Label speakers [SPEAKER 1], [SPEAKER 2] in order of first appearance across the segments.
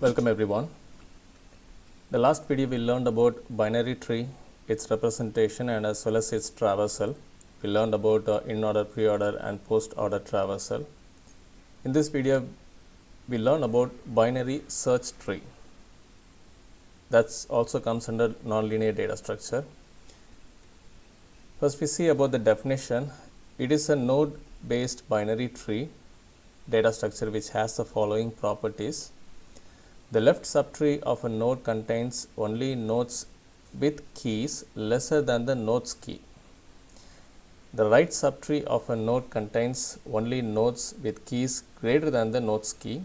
[SPEAKER 1] Welcome everyone. The last video we learned about binary tree, its representation and as well as its traversal. We learned about in-order, pre-order and post-order traversal. In this video we learn about binary search tree. That also comes under nonlinear data structure. First we see about the definition. It is a node based binary tree data structure which has the following properties. The left subtree of a node contains only nodes with keys lesser than the node's key. The right subtree of a node contains only nodes with keys greater than the node's key.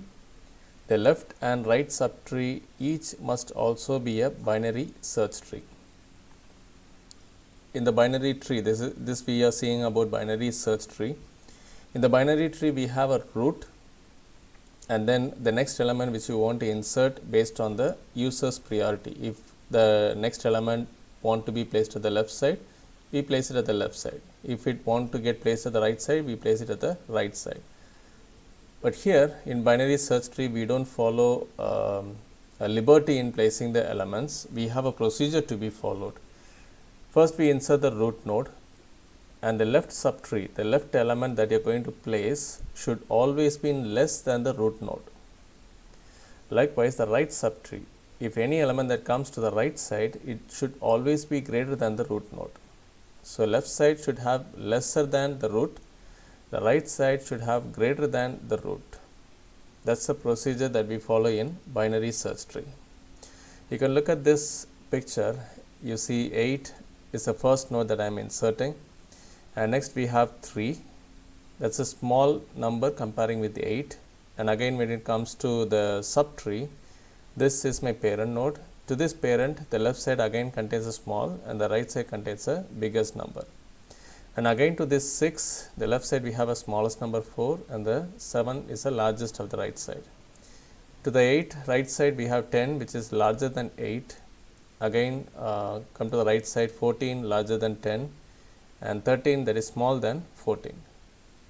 [SPEAKER 1] The left and right subtree each must also be a binary search tree. In the binary tree, this we are seeing about binary search tree. In the binary tree, we have a root, and then the next element which you want to insert based on the user's priority. If the next element want to be placed at the left side, we place it at the left side. If it want to get placed at the right side, we place it at the right side. But here in binary search tree, we don't follow a liberty in placing the elements. We have a procedure to be followed. First we insert the root node, and the left subtree, the left element that you are going to place should always be less than the root node. Likewise, the right subtree, if any element that comes to the right side, it should always be greater than the root node. So left side should have lesser than the root, the right side should have greater than the root. That's the procedure that we follow in binary search tree. You can look at this picture. You see 8 is the first node that I am inserting. And next we have 3, that's a small number comparing with 8. And again, when it comes to the subtree, this is my parent node. To this parent, the left side again contains a small and the right side contains a biggest number. And again to this 6, the left side we have a smallest number 4 and the 7 is the largest of the right side. To the 8 right side we have 10, which is larger than 8. Again come to the right side, 14 larger than 10. And 13 that is small than 14.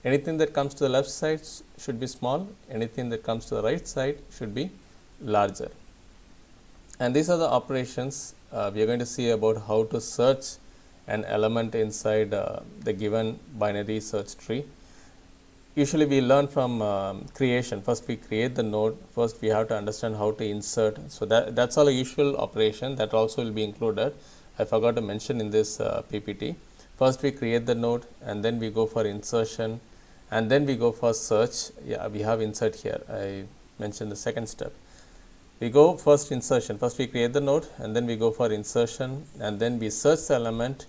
[SPEAKER 1] Anything that comes to the left side should be small, anything that comes to the right side should be larger. And these are the operations we are going to see about how to search an element inside the given binary search tree. Usually we learn from creation. First we create the node, first we have to understand how to insert. So that's all a usual operation that also will be included. I forgot to mention in this PPT. First we create the node and then we go for insertion and then we go for search. Yeah, we have insert here. I mentioned the second step. We go first insertion. First we create the node and then we go for insertion and then we search the element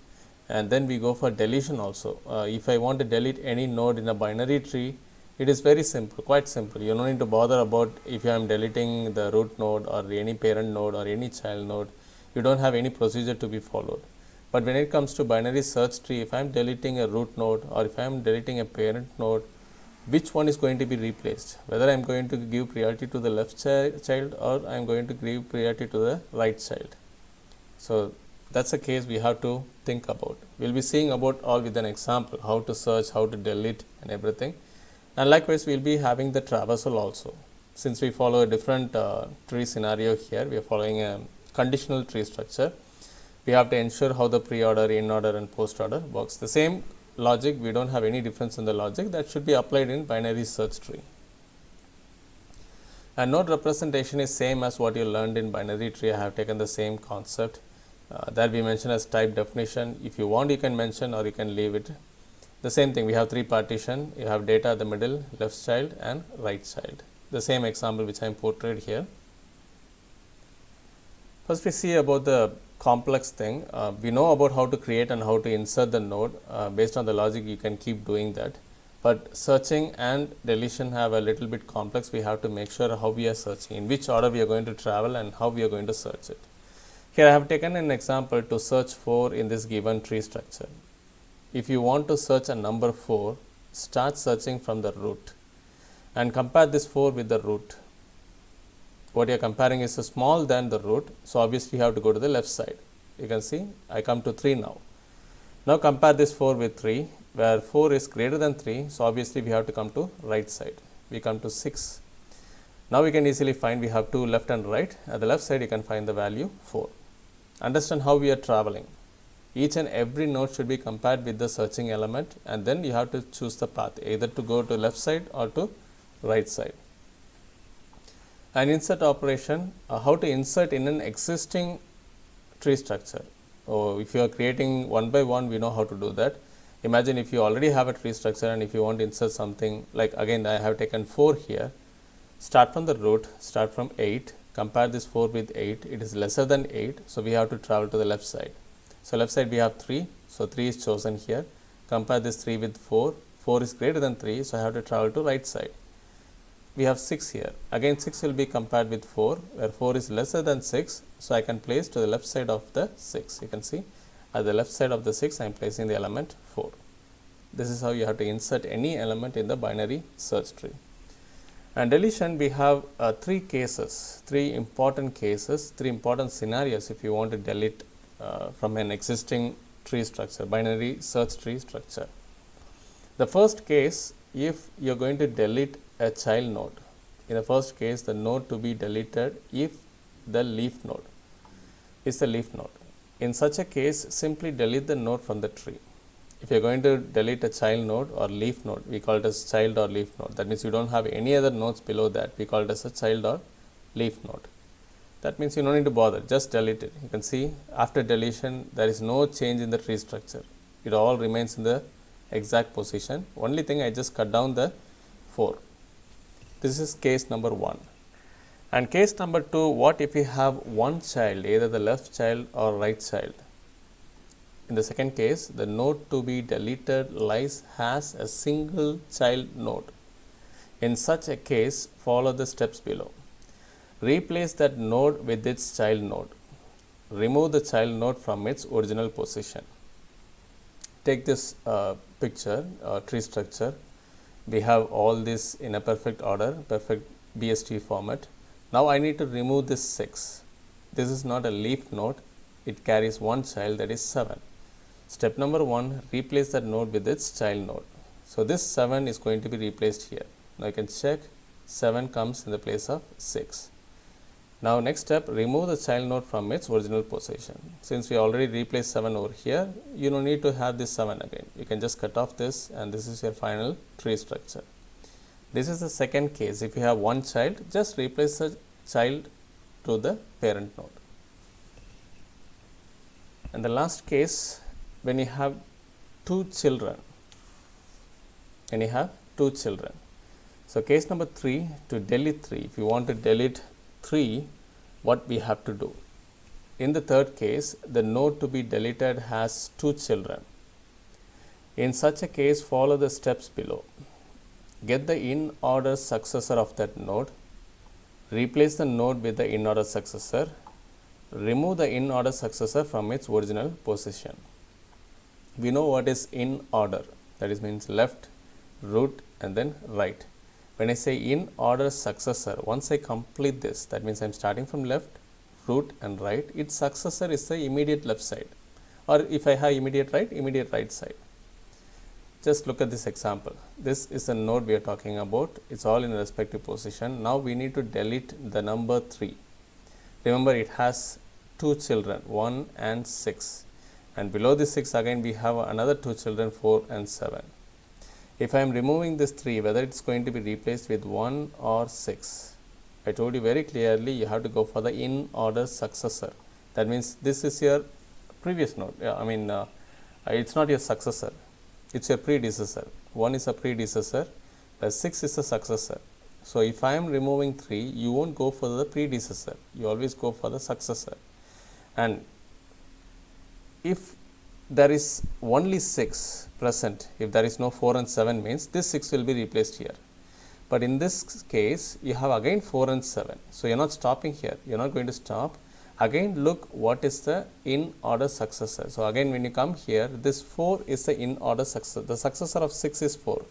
[SPEAKER 1] and then we go for deletion also. If I want to delete any node in a binary tree, it is very simple, quite simple. You don't need to bother about if I am deleting the root node or any parent node or any child node. You don't have any procedure to be followed. But when it comes to binary search tree, if I am deleting a root node or if I am deleting a parent node, which one is going to be replaced? Whether I am going to give priority to the left child or I am going to give priority to the right child. So that's a case we have to think about. We will be seeing about all with an example, how to search, how to delete and everything. And likewise, we will be having the traversal also. Since we follow a different tree scenario here, we are following a conditional tree structure. We have to ensure how the pre-order, in-order and post-order works. The same logic, we don't have any difference in the logic that should be applied in binary search tree. And node representation is same as what you learned in binary tree. I have taken the same concept that we mentioned as type definition. If you want, you can mention or you can leave it. The same thing, we have 3 partition. You have data at the middle, left child and right child. The same example which I am portrayed here. First we see about the complex thing. We know about how to create and how to insert the node. Based on the logic, you can keep doing that. But searching and deletion have a little bit complex. We have to make sure how we are searching, in which order we are going to travel and how we are going to search it. Here I have taken an example to search 4 in this given tree structure. If you want to search a number 4, start searching from the root and compare this 4 with the root. What you are comparing is small than the root, so obviously you have to go to the left side. You can see I come to 3 now. Now compare this 4 with 3, where 4 is greater than 3, so obviously we have to come to right side. We come to 6. Now we can easily find we have 2 left and right. At the left side you can find the value 4. Understand how we are traveling. Each and every node should be compared with the searching element, and then you have to choose the path either to go to left side or to right side. An insert operation, how to insert in an existing tree structure. If you are creating one by one, we know how to do that. Imagine if you already have a tree structure and if you want to insert something, like again I have taken 4 here. Start from the root, start from 8, compare this 4 with 8, it is lesser than 8, so we have to travel to the left side. So left side we have 3, so 3 is chosen here. Compare this 3 with 4, 4 is greater than 3, so I have to travel to right side. We have 6 here, again 6 will be compared with 4, where 4 is lesser than 6, so I can place to the left side of the 6. You can see at the left side of the 6 I am placing the element 4. This is how you have to insert any element in the binary search tree. And deletion, we have 3 cases, 3 important cases, 3 important scenarios if you want to delete from an existing tree structure, binary search tree structure. The first case, if you are going to delete a child node, in the first case the node to be deleted if the leaf node is the leaf node. In such a case, simply delete the node from the tree. If you are going to delete a child node or leaf node, we call it as child or leaf node. That means you don't have any other nodes below that, we call it as a child or leaf node. That means you don't need to bother, just delete it. You can see after deletion there is no change in the tree structure. It all remains in the exact position. Only thing, I just cut down the 4. This is case number 1. And case number 2, what if you have one child, either the left child or right child? In the second case, the node to be deleted lies has a single child node. In such a case, follow the steps below. Replace that node with its child node. Remove the child node from its original position. Take this picture, tree structure. We have all this in a perfect order, perfect BST format. Now I need to remove this 6. This is not a leaf node. It carries one child, that is 7. Step number 1, replace that node with its child node. So this 7 is going to be replaced here. Now you can check 7 comes in the place of 6. Now next step, remove the child node from its original position. Since we already replaced 7 over here, you don't need to have this 7 again. You can just cut off this, and this is your final tree structure. This is the second case. If you have one child, just replace the child to the parent node. And the last case, when you have 2 children. So case number 3, to delete 3. If you want to delete 3, what we have to do? In the third case, the node to be deleted has 2 children. In such a case, follow the steps below. Get the in order successor of that node. Replace the node with the in order successor. Remove the in order successor from its original position. We know what is in order, that is means left, root, and then right. When I say in order successor, once I complete this, that means I am starting from left, root, and right. Its successor is the immediate left side, or if I have immediate right side. Just look at this example. This is the node we are talking about. It's all in a respective position. Now we need to delete the number 3. Remember, it has 2 children, 1 and 6. And below this 6, again we have another 2 children, 4 and 7. If I am removing this 3, whether it's going to be replaced with 1 or 6, I told you very clearly you have to go for the in order successor. That means this is your previous node. It's not your successor, it's your predecessor. 1 is a predecessor, the 6 is a successor. So if I am removing 3, you won't go for the predecessor, you always go for the successor. And if there is only 6 present, if there is no 4 and 7, means this 6 will be replaced here. But in this case, you have again 4 and 7. So you are not stopping here, you are not going to stop. Again look what is the in order successor. So again when you come here, this 4 is the in order successor. The successor of 6 is 4.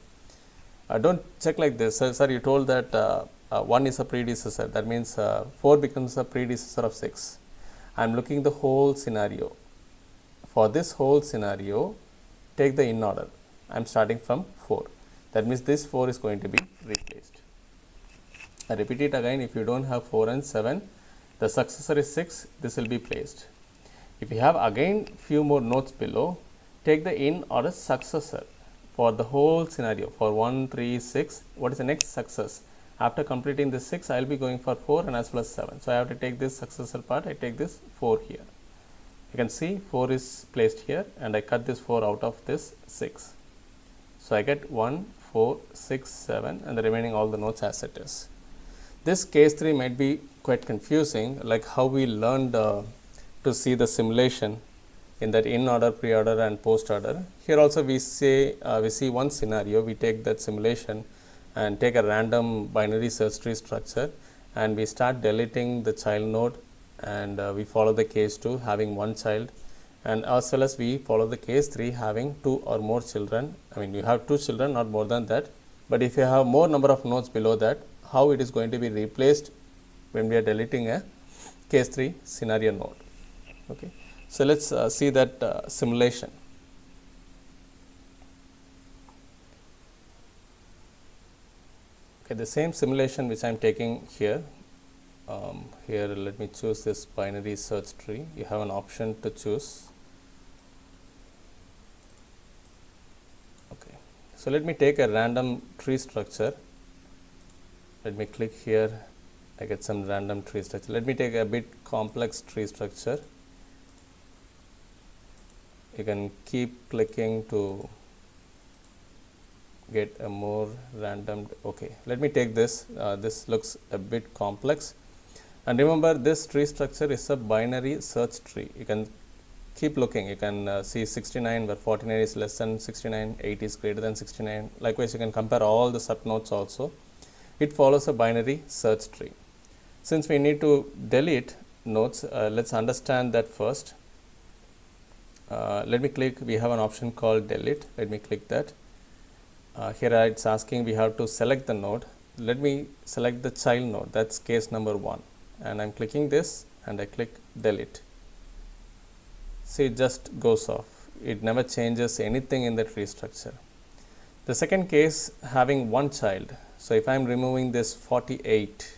[SPEAKER 1] Don't check like this, sir you told that 1 is a predecessor. That means 4 becomes a predecessor of 6. I am looking the whole scenario. For this whole scenario, take the in order. I am starting from 4. That means this 4 is going to be replaced. I repeat it again, if you don't have 4 and 7, the successor is 6, this will be placed. If you have again few more nodes below, take the in order successor for the whole scenario for 1, 3, 6. What is the next success? After completing this 6, I will be going for 4 and as well as 7. So I have to take this successor part, I take this 4 here. You can see 4 is placed here and I cut this 4 out of this 6. So I get 1, 4, 6, 7 and the remaining all the nodes as it is. This case 3 might be quite confusing, like how we learned to see the simulation in that in order, pre order and post order. Here also we see one scenario, we take that simulation and take a random binary search tree structure and we start deleting the child node and we follow the case 2 having one child, and as well as we follow the case 3 having 2 or more children. I mean, you have 2 children, not more than that, but if you have more number of nodes below that, how it is going to be replaced when we are deleting a case 3 scenario node. Okay. So let's see that simulation. Okay, the same simulation which I am taking here. Here let me choose this binary search tree. You have an option to choose. Okay, so let me take a random tree structure. Let me click here. I get some random tree structure. Let me take a bit complex tree structure. You can keep clicking to get a more random. Okay, let me take this. This looks a bit complex. And remember, this tree structure is a binary search tree. You can keep looking. You can see 69 where 49 is less than 69, 8 is greater than 69. Likewise, you can compare all the subnodes also. It follows a binary search tree. Since we need to delete nodes, let's understand that first. Let me click. We have an option called delete. Let me click that. Here it's asking we have to select the node. Let me select the child node. That's case number 1. And I'm clicking this and I click delete. See, it just goes off. It never changes anything in the tree structure. The second case, having one child. So if I'm removing this 48,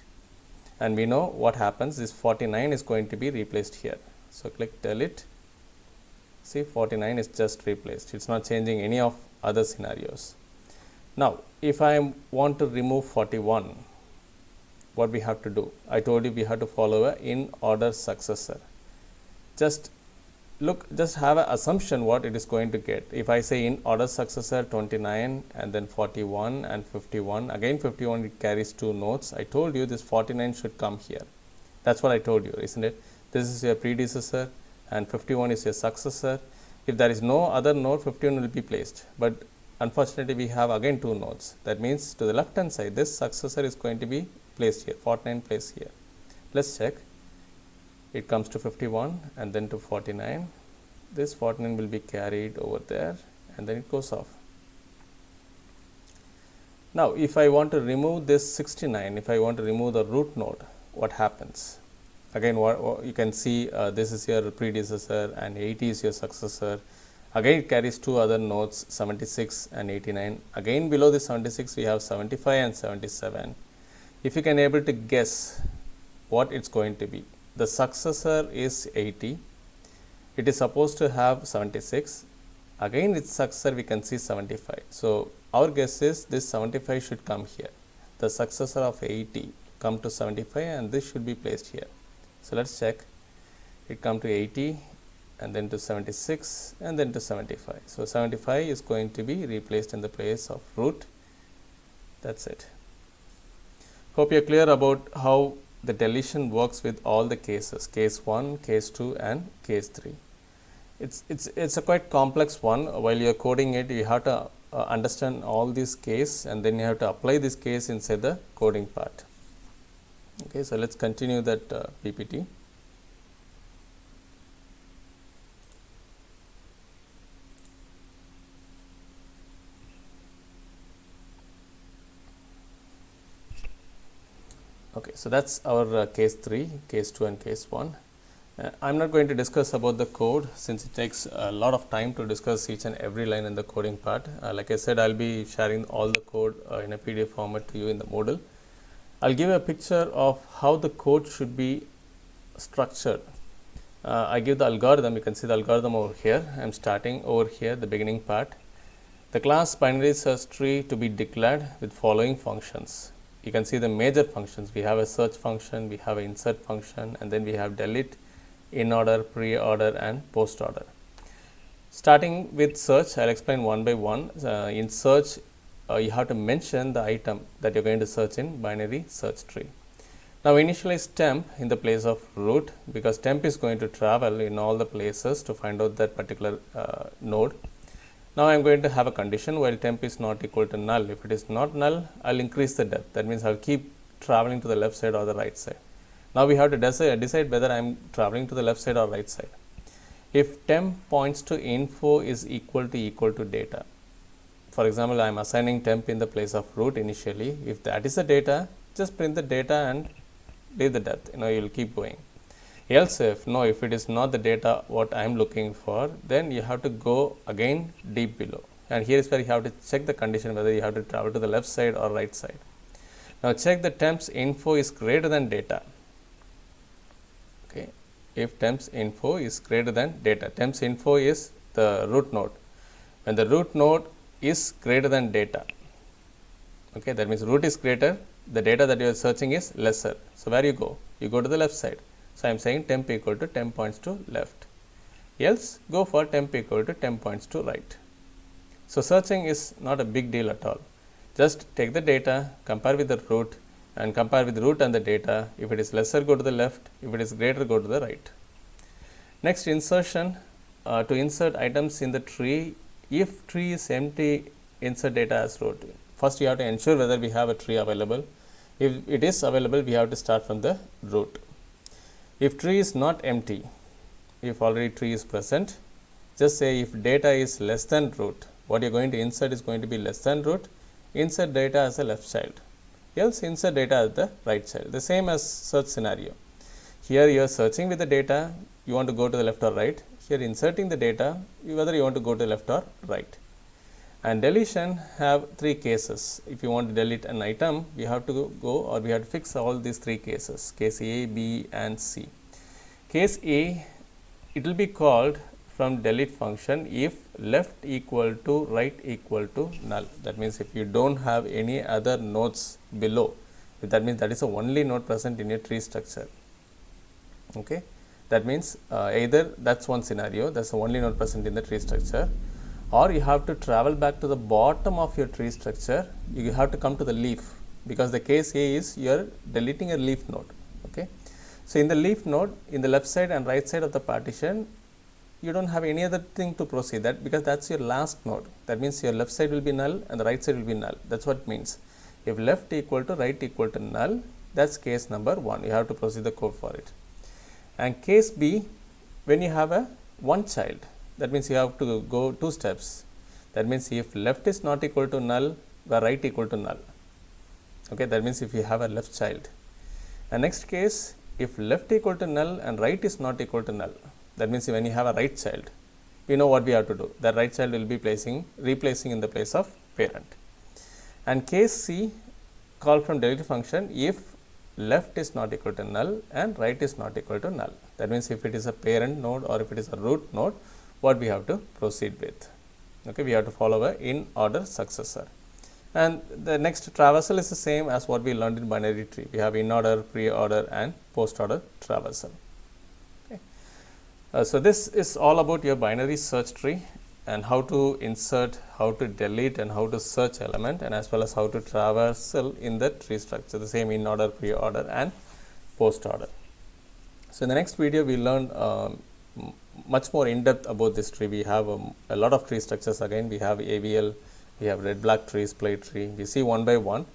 [SPEAKER 1] and we know what happens, this 49 is going to be replaced here. So click delete. See, 49 is just replaced. It's not changing any of other scenarios. Now, if I want to remove 41, what we have to do? I told you we have to follow a in order successor. Just look, just have an assumption what it is going to get. If I say in order successor 29 and then 41 and 51, again 51 it carries 2 nodes. I told you this 49 should come here. That's what I told you, isn't it? This is your predecessor and 51 is your successor. If there is no other node, 51 will be placed. But unfortunately, we have again 2 nodes. That means to the left hand side, this successor is going to be placed here, 49 placed here. Let's check. It comes to 51 and then to 49. This 49 will be carried over there and then it goes off. Now, if I want to remove this 69, if I want to remove the root node, what happens? Again, what you can see, this is your predecessor and 80 is your successor. Again, it carries 2 other nodes, 76 and 89. Again, below the 76, we have 75 and 77. If you can able to guess what it's going to be, the successor is 80. It is supposed to have 76. Again, its successor we can see 75. So our guess is this 75 should come here. The successor of 80 come to 75 and this should be placed here. So let's check. It come to 80 and then to 76 and then to 75. So 75 is going to be replaced in the place of root. That's it. Hope you're clear about how the deletion works with all the cases, case 1, case 2 and case 3. It's a quite complex one. While you're coding it, you have to understand all these cases and then you have to apply this case inside the coding part. Okay, so let's continue that PPT. Okay, so that's our case 3, case 2 and case 1. I'm not going to discuss about the code since it takes a lot of time to discuss each and every line in the coding part. Like I said, I'll be sharing all the code in a PDF format to you in the Moodle. I'll give a picture of how the code should be structured. I give the algorithm. You can see the algorithm over here. I'm starting over here, the beginning part. The class binary search tree to be declared with following functions. You can see the major functions. We have a search function, we have an insert function, and then we have delete, in order, pre-order, and post order. Starting with search, I'll explain one by one. In search, you have to mention the item that you're going to search in binary search tree. Now initialize temp in the place of root, because temp is going to travel in all the places to find out that particular node. Now I am going to have a condition while temp is not equal to null. If it is not null, I'll increase the depth. That means I'll keep traveling to the left side or the right side. Now we have to decide whether I am traveling to the left side or right side. If temp points to info is equal to data. For example, I am assigning temp in the place of root initially. If that is the data, just print the data and leave the depth. You will keep going. Else if it is not the data what I am looking for, then you have to go again deep below. And here is where you have to check the condition whether you have to travel to the left side or right side. Now check the temp's info is greater than data. Okay. If temp's info is greater than data, temp's info is the root node. When the root node is greater than data, okay, that means root is greater, the data that you are searching is lesser. So where you go? You go to the left side. So I am saying temp equal to temp points to left. Else go for temp equal to temp points to right. So searching is not a big deal at all. Just take the data, compare with the root, and compare with the root and the data. If it is lesser, go to the left. If it is greater, go to the right. Next, insertion. To insert items in the tree, if tree is empty, insert data as root. First, you have to ensure whether we have a tree available. If it is available, we have to start from the root. If tree is not empty, if already tree is present, just say if data is less than root, what you are going to insert is going to be less than root, insert data as a left child. Else insert data as the right child. The same as search scenario. Here you are searching with the data, you want to go to the left or right. Here inserting the data, whether you want to go to the left or right. And deletion have three cases. If you want to delete an item, we have to go or we have to fix all these three cases, case A, B and C. Case A, it will be called from delete function if left equal to right equal to null. That means if you don't have any other nodes below, that means that is the only node present in your tree structure. Okay, that means either that's one scenario, that's the only node present in the tree structure, or you have to travel back to the bottom of your tree structure. You have to come to the leaf, because the case A is you are deleting a leaf node. Okay, so in the leaf node, in the left side and right side of the partition, you don't have any other thing to proceed, that because that's your last node. That means your left side will be null and the right side will be null. That's what it means. If left equal to right equal to null, that's case number 1. You have to proceed the code for it. And case B, when you have a one child, that means you have to go 2 steps. That means if left is not equal to null, the right equal to null. Okay, that means if you have a left child. And next case, if left equal to null and right is not equal to null, that means when you have a right child, we know what we have to do. The right child will be replacing in the place of parent. And case C, call from delete function if left is not equal to null and right is not equal to null. That means if it is a parent node or if it is a root node, what we have to proceed with. Okay, we have to follow a in order successor. And the next traversal is the same as what we learned in binary tree. We have in order, pre-order and post-order traversal. Okay. So this is all about your binary search tree and how to insert, how to delete and how to search element, and as well as how to traversal in the tree structure, the same in order, pre-order and post-order. So in the next video we learn much more in depth about this tree. We have a lot of tree structures again. We have AVL, we have red black tree, split tree. We see one by one.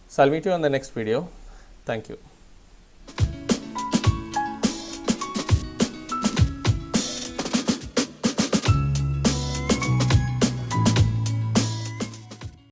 [SPEAKER 1] So I'll meet you on the next video. Thank you.